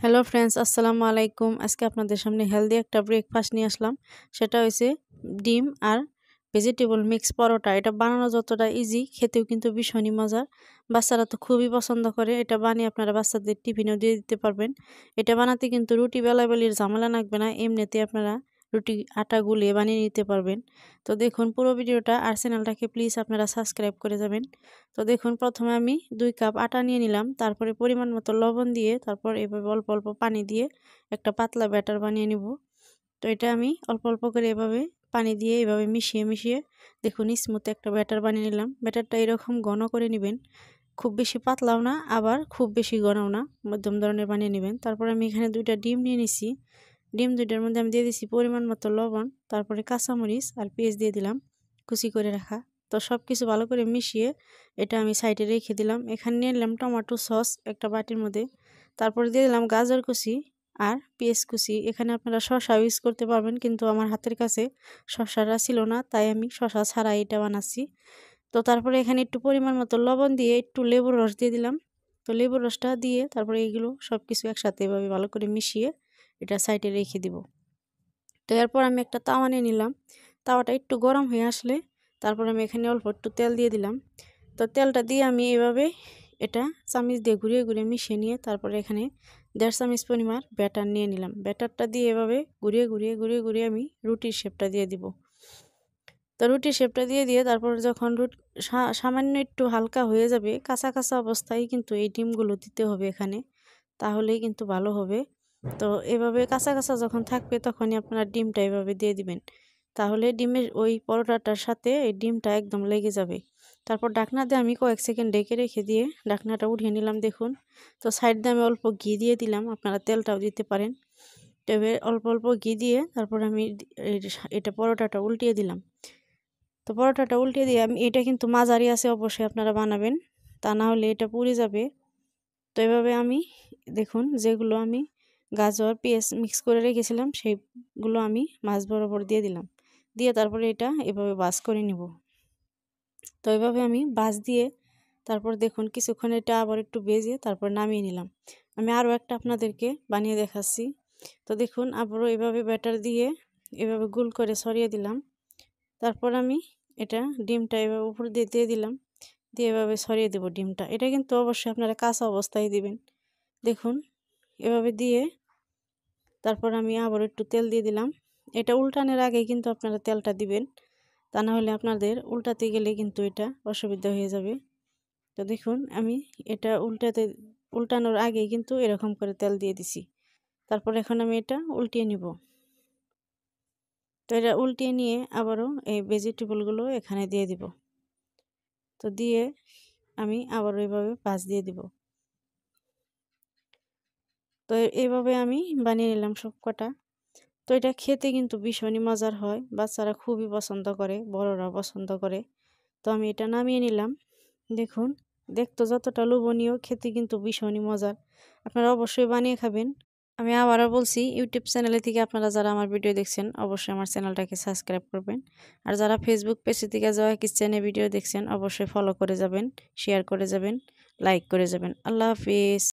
Hello friends, আসসালামু আলাইকুম। আজকে আপনাদের সামনে হেলদি একটা ব্রেকফাস্ট নিয়ে আসলাম। সেটা হয়েছে ডিম আর ভেজিটেবল মিক্স পরোটা। এটা বানানো যতটা ইজি, খেতেও কিন্তু ভীষণই মজার। বাচ্চারা তো খুবই পছন্দ করে। এটা বানিয়ে আপনারা বাচ্চাদের টিফিনেও দিয়ে দিতে পারবেন। এটা বানাতে কিন্তু রুটি বেলাবেলির ঝামেলা লাগবে না, এমনিতে আপনারা রুটি আটা গুলিয়ে বানিয়ে নিতে পারবেন। তো দেখুন পুরো ভিডিওটা, আর চ্যানেলটাকে প্লিজ আপনারা সাবস্ক্রাইব করে যাবেন। তো দেখুন প্রথমে আমি 2 কাপ আটা নিয়ে নিলাম, তারপরে পরিমাণ মতো লবণ দিয়ে, তারপর এভাবে অল্প অল্প পানি দিয়ে একটা পাতলা ব্যাটার বানিয়ে নিব। তো এটা আমি অল্প অল্প করে এভাবে পানি দিয়ে এভাবে মিশিয়ে মিশিয়ে দেখুন স্মুথ একটা ব্যাটার বানিয়ে নিলাম। ব্যাটারটা এরকম ঘন করে নেবেন, খুব বেশি পাতলাও না আবার খুব বেশি ঘনও না, মধ্যম ধরনের বানিয়ে নেবেন। তারপর আমি এখানে 2টা ডিম নিয়ে নিছি। ডিম 2টার মধ্যে আমি দিয়ে দিছি পরিমাণ মতো লবণ, তারপরে কাঁচামরিচ আর পেঁয়াজ দিয়ে দিলাম কুচি করে রাখা। তো সব কিছু ভালো করে মিশিয়ে এটা আমি সাইডে রেখে দিলাম। এখানে নিয়ে নিলাম টমেটো সস একটা বাটির মধ্যে, তারপরে দিয়ে দিলাম গাজর কুচি আর পেঁয়াজ কুচি। এখানে আপনারা শসা ইউজ করতে পারবেন, কিন্তু আমার হাতের কাছে শসাটা ছিল না, তাই আমি শসা ছাড়া এটা বানাচ্ছি। তো তারপরে এখানে একটু পরিমাণ মতো লবণ দিয়ে একটু লেবুর রস দিয়ে দিলাম। তো লেবুর রসটা দিয়ে তারপরে এইগুলো সব কিছু একসাথে এভাবে ভালো করে মিশিয়ে এটা সাইডে রেখে দিব। তো এরপর আমি একটা তাওয়া নিয়ে নিলাম। তাওয়াটা একটু গরম হয়ে আসলে তারপর আমি এখানে অল্প একটু তেল দিয়ে দিলাম। তো তেলটা দিয়ে আমি এভাবে এটা চামিচ দিয়ে ঘুরিয়ে ঘুরিয়ে মিশিয়ে নিয়ে তারপরে এখানে 1.5 চামচ পরিমাণ ব্যাটার নিয়ে নিলাম। ব্যাটারটা দিয়ে এভাবে ঘুরিয়ে ঘুরিয়ে ঘুরিয়ে ঘুরিয়ে আমি রুটির শেপটা দিয়ে দিব। তো রুটির শেপটা দিয়ে দিয়ে তারপর যখন সামান্য একটু হালকা হয়ে যাবে, কাঁচা কাঁচা অবস্থায় কিন্তু এই ডিমগুলো দিতে হবে এখানে, তাহলেই কিন্তু ভালো হবে। তো এভাবে কাঁচা কাঁচা যখন থাকবে তখনই আপনারা ডিমটা এভাবে দিয়ে দিবেন, তাহলে ডিমের ওই পরোটাটার সাথে এই ডিমটা একদম লেগে যাবে। তারপর ঢাকনা দিয়ে আমি কয়েক সেকেন্ড ঢেকে রেখে দিয়ে ঢাকনাটা উঠিয়ে নিলাম। দেখুন, তো সাইড দিয়ে আমি অল্প ঘি দিয়ে দিলাম, আপনারা তেলটাও দিতে পারেন। তবে অল্প অল্প ঘি দিয়ে তারপর আমি এটা পরোটাটা উল্টিয়ে দিলাম। তো পরোটাটা উল্টে দিয়ে আমি, এটা কিন্তু মাঝারি আছে অবশ্যই আপনারা বানাবেন, তা না হলে এটা পুড়ে যাবে। তো এভাবে আমি দেখুন যেগুলো আমি গাজর পেঁয়াজ মিক্স করে রেখেছিলাম সেইগুলো আমি মাছ বরাবর দিয়ে দিলাম, দিয়ে তারপরে এটা এভাবে ভাজ করে নিব। তো এভাবে আমি ভাজ দিয়ে তারপর দেখুন কিছুক্ষণ এটা আবার একটু ভেজে তারপর নামিয়ে নিলাম। আমি আরও একটা আপনাদেরকে বানিয়ে দেখাচ্ছি। তো দেখুন আবারও এভাবে ব্যাটার দিয়ে এভাবে গোল করে ছড়িয়ে দিলাম। তারপর আমি এটা ডিমটা এভাবে উপর দিয়ে দিয়ে দিলাম, দিয়ে এভাবে ছড়িয়ে দেবো ডিমটা। এটা কিন্তু অবশ্যই আপনারা কাঁচা অবস্থায় দিবেন। দেখুন এভাবে দিয়ে তারপর আমি আবার একটু তেল দিয়ে দিলাম। এটা উল্টানোর আগে কিন্তু আপনারা তেলটা দিবেন, তা না হলে আপনাদের উল্টাতে গেলে কিন্তু এটা অসুবিধা হয়ে যাবে। তো দেখুন আমি এটা উল্টানোর আগে কিন্তু এরকম করে তেল দিয়ে দিছি। তারপর এখন আমি এটা উল্টিয়ে নিব। তো এটা উল্টিয়ে নিয়ে আবারও এই ভেজিটেবলগুলো এখানে দিয়ে দিব। তো দিয়ে আমি আবারও এভাবে ভাঁজ দিয়ে দিব। তো এইভাবে আমি বানিয়ে নিলাম সব কটা। তো এটা খেতে কিন্তু ভীষণই মজার হয়, বাচ্চারা খুবই পছন্দ করে, বড়রাও পছন্দ করে। তো আমি এটা নামিয়ে নিলাম। দেখুন দেখতে যতটা লোভনীয়, খেতে কিন্তু ভীষণই মজার। আপনারা অবশ্যই বানিয়ে খাবেন। আমি আবারও বলছি, ইউটিউব চ্যানেলে থেকে আপনারা যারা আমার ভিডিও দেখছেন অবশ্যই আমার চ্যানেলটাকে সাবস্ক্রাইব করবেন। আর যারা ফেসবুক পেজ থেকে জয়া কিচেনে ভিডিও দেখছেন অবশ্যই ফলো করে যাবেন, শেয়ার করে যাবেন, লাইক করে যাবেন। আল্লাহ হাফিজ।